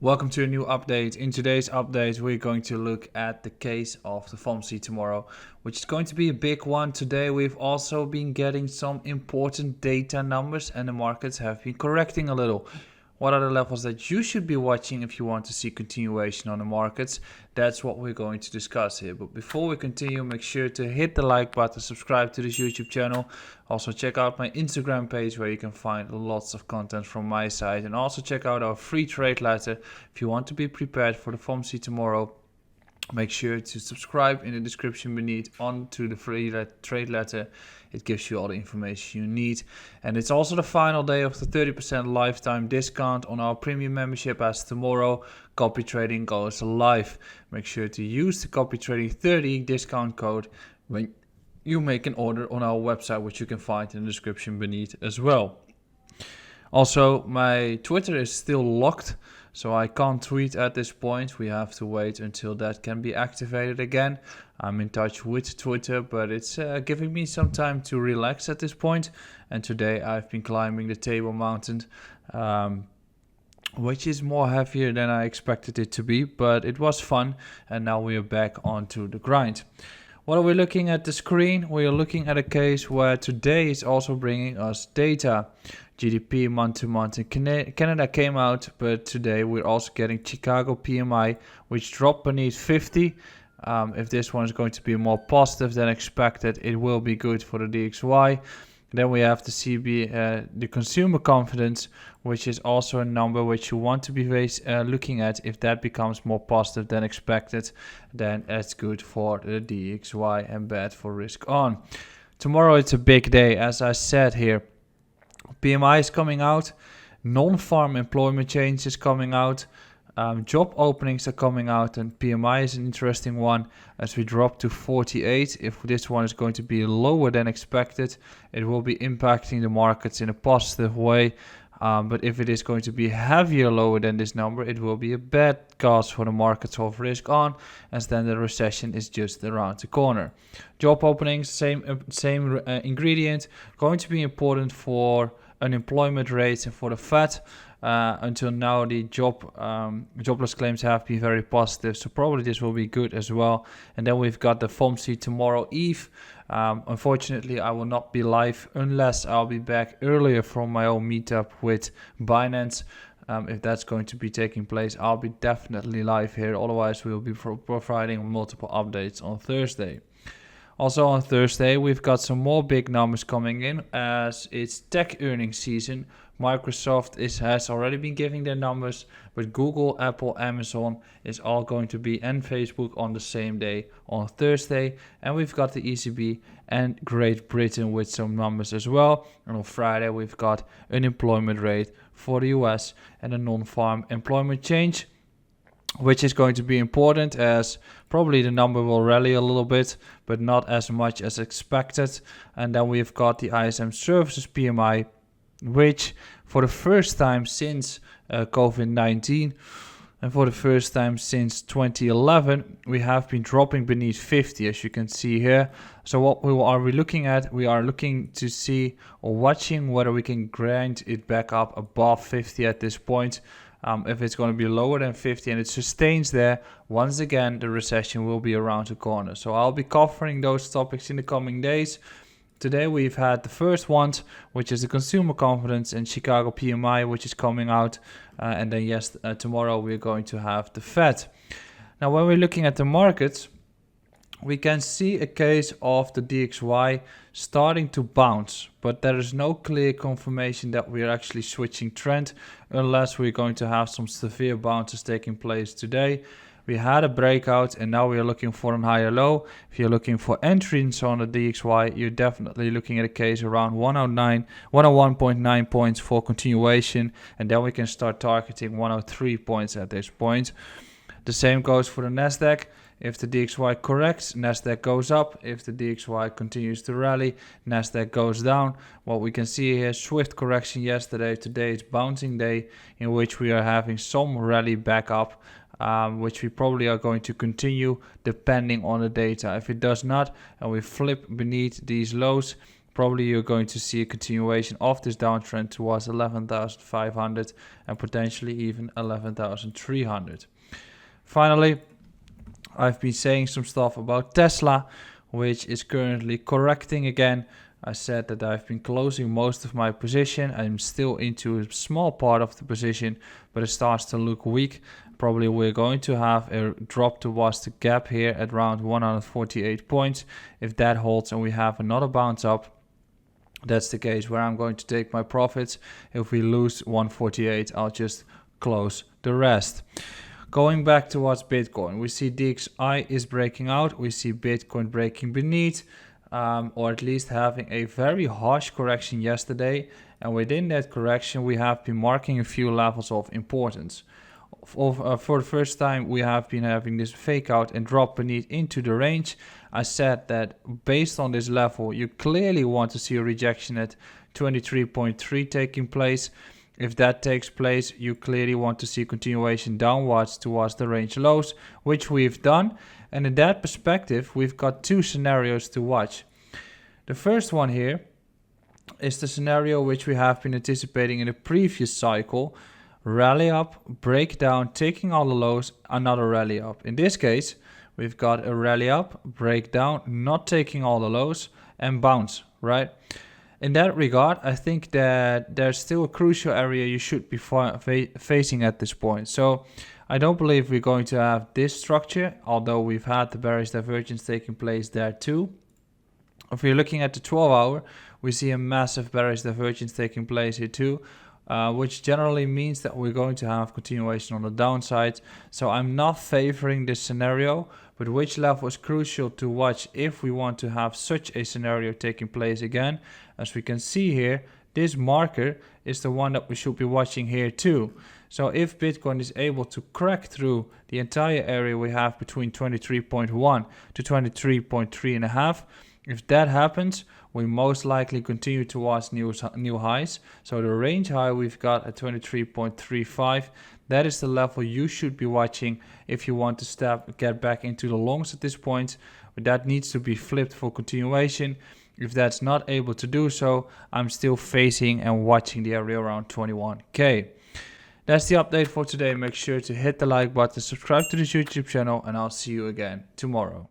Welcome to a new update. In today's update, we're going to look at the case of the FOMC tomorrow, which is going to be a big one. Today, we've also been getting some important data numbers and the markets have been correcting a little. What are the levels that you should be watching if you want to see continuation on the markets? That's what we're going to discuss here. But before we continue, make sure to hit the like button, subscribe to this YouTube channel. Also check out my Instagram page where you can find lots of content from my side. And also check out our free trade letter if you want to be prepared for the FOMC tomorrow. Make sure to subscribe in the description beneath onto the free trade letter. It gives you all the information you need. And it's also the final day of the 30% lifetime discount on our premium membership as tomorrow copy trading goes live. Make sure to use the copy trading 30 discount code when you make an order on our website, which you can find in the description beneath as well. Also, my Twitter is still locked, so I can't tweet at this point. We have to wait until that can be activated again. I'm in touch with Twitter, but it's giving me some time to relax at this point. And today I've been climbing the Table Mountain, which is more heavier than I expected it to be, but it was fun. And now we are back onto the grind. What are we looking at the screen? We are looking at a case where today is also bringing us data. GDP month-to-month in Canada came out, but today we're also getting Chicago PMI, which dropped beneath 50. If this one is going to be more positive than expected, it will be good for the DXY. Then we have the the consumer confidence, which is also a number which you want to be looking at. If that becomes more positive than expected, then that's good for the DXY and bad for risk on. Tomorrow it's a big day, as I said here. PMI is coming out, non-farm employment change is coming out, job openings are coming out, and PMI is an interesting one as we drop to 48. If this one is going to be lower than expected, it will be impacting the markets in a positive way. But if it is going to be heavier lower than this number, it will be a bad cause for the markets of risk on, as then the recession is just around the corner. Job openings, same ingredient, going to be important for unemployment rates and for the Fed. Until now, the jobless claims have been very positive, so probably this will be good as well. And then we've got the FOMC tomorrow eve. Unfortunately, I will not be live unless I'll be back earlier from my own meetup with Binance. If that's going to be taking place, I'll be definitely live here. Otherwise, we'll be providing multiple updates on Thursday. Also on Thursday, we've got some more big numbers coming in as it's tech earnings season. Microsoft has already been giving their numbers, but Google, Apple, Amazon is all going to be, and Facebook on the same day on Thursday. And we've got the ECB and Great Britain with some numbers as well. And on Friday, we've got unemployment rate for the US and a non-farm employment change, which is going to be important as probably the number will rally a little bit, but not as much as expected. And then we've got the ISM Services PMI, which for the first time since COVID-19 and for the first time since 2011, we have been dropping beneath 50, as you can see here. So what are we looking at? We are looking to see or watching whether we can grind it back up above 50 at this point. If it's going to be lower than 50 and it sustains there, once again, the recession will be around the corner. So I'll be covering those topics in the coming days. Today we've had the first ones, which is the consumer confidence and Chicago PMI, which is coming out. And then tomorrow we're going to have the Fed. Now, when we're looking at the markets, we can see a case of the DXY starting to bounce, but there is no clear confirmation that we are actually switching trend unless we're going to have some severe bounces taking place today. We had a breakout and now we are looking for a higher low. If you're looking for entries on the DXY, you're definitely looking at a case around 101.9 points for continuation, and then we can start targeting 103 points at this point. The same goes for the NASDAQ. If the DXY corrects, NASDAQ goes up. If the DXY continues to rally, NASDAQ goes down. What we can see here, swift correction yesterday. Today is bouncing day in which we are having some rally back up, which we probably are going to continue depending on the data. If it does not and we flip beneath these lows, probably you're going to see a continuation of this downtrend towards 11,500 and potentially even 11,300. Finally, I've been saying some stuff about Tesla, which is currently correcting again. I said that I've been closing most of my position. I'm still into a small part of the position, but it starts to look weak. Probably we're going to have a drop towards the gap here at around 148 points. If that holds and we have another bounce up, that's the case where I'm going to take my profits. If we lose 148, I'll just close the rest. Going back towards Bitcoin, we see DXY is breaking out. We see Bitcoin breaking beneath, or at least having a very harsh correction yesterday. And within that correction, we have been marking a few levels of importance. For the first time, we have been having this fake out and drop beneath into the range. I said that based on this level, you clearly want to see a rejection at 23.3 taking place. If that takes place, you clearly want to see continuation downwards towards the range lows, which we've done. And in that perspective, we've got two scenarios to watch. The first one here is the scenario which we have been anticipating in the previous cycle. Rally up, break down, taking all the lows, another rally up. In this case, we've got a rally up, break down, not taking all the lows, and bounce, right? In that regard, I think that there's still a crucial area you should be facing at this point. So I don't believe we're going to have this structure, although we've had the bearish divergence taking place there too. If you're looking at the 12-hour, we see a massive bearish divergence taking place here too, which generally means that we're going to have continuation on the downside. So I'm not favoring this scenario, but which level is crucial to watch if we want to have such a scenario taking place again. As we can see here, this marker is the one that we should be watching here too. So if Bitcoin is able to crack through the entire area we have between 23.1 to 23.3.5, if that happens, we most likely continue towards new highs. So the range high we've got at 23.35, that is the level you should be watching if you want to get back into the longs at this point. But that needs to be flipped for continuation. If that's not able to do so, I'm still facing and watching the area around 21k. That's the update for today. Make sure to hit the like button, subscribe to this YouTube channel, and I'll see you again tomorrow.